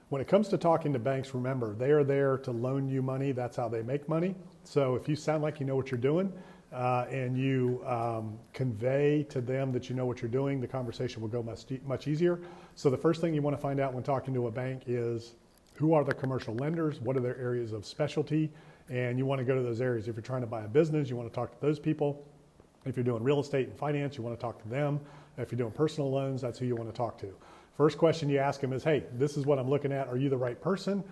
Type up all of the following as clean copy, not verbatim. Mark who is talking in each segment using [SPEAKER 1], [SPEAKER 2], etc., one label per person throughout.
[SPEAKER 1] When it comes to talking to banks, remember, they are there to loan you money. That's how they make money. So if you sound like you know what you're doing and you convey to them that you know what you're doing, the conversation will go much easier. So the first thing you want to find out when talking to a bank is who are the commercial lenders, what are their areas of specialty, and you want to go to those areas. If you're trying to buy a business, you want to talk to those people. If you're doing real estate and finance, you want to talk to them. If you're doing personal loans, that's who you want to talk to. First question you ask them is, hey, this is what I'm looking at. Are you the right person?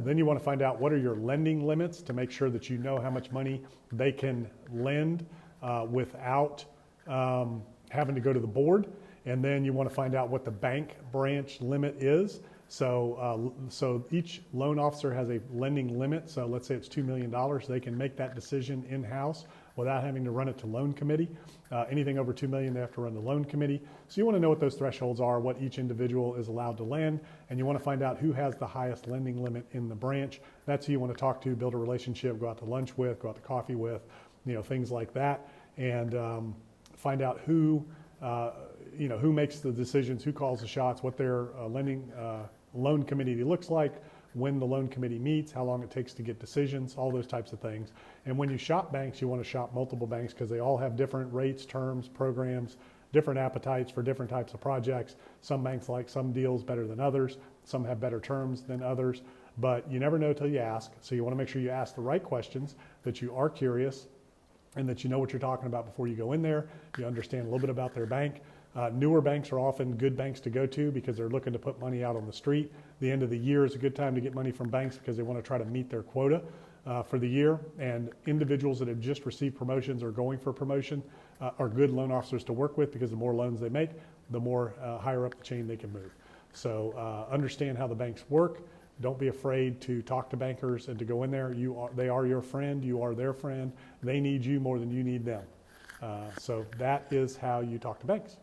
[SPEAKER 1] Then you want to find out what are your lending limits to make sure that you know how much money they can lend without having to go to the board. And then you want to find out what the bank branch limit is. So each loan officer has a lending limit. So let's say it's $2 million. They can make that decision in-house without having to run it to loan committee. Anything over $2 million, they have to run the loan committee. So you want to know what those thresholds are, what each individual is allowed to lend, and you want to find out who has the highest lending limit in the branch. That's who you want to talk to, build a relationship, go out to lunch with, go out to coffee with, things like that, and find out who makes the decisions, who calls the shots, what their loan committee looks like, when the loan committee meets, how long it takes to get decisions, all those types of things. And when you shop banks, you want to shop multiple banks because they all have different rates, terms, programs, different appetites for different types of projects. Some banks like some deals better than others. Some have better terms than others, but you never know till you ask. So you want to make sure you ask the right questions, that you are curious, and that you know what you're talking about before you go in there. You understand a little bit about their bank. Newer banks are often good banks to go to because they're looking to put money out on the street. The end of the year is a good time to get money from banks because they want to try to meet their quota for the year. And individuals that have just received promotions or going for promotion are good loan officers to work with because the more loans they make, the more higher up the chain they can move. So understand how the banks work. Don't be afraid to talk to bankers and to go in there. They are your friend. You are their friend. They need you more than you need them. So that is how you talk to banks.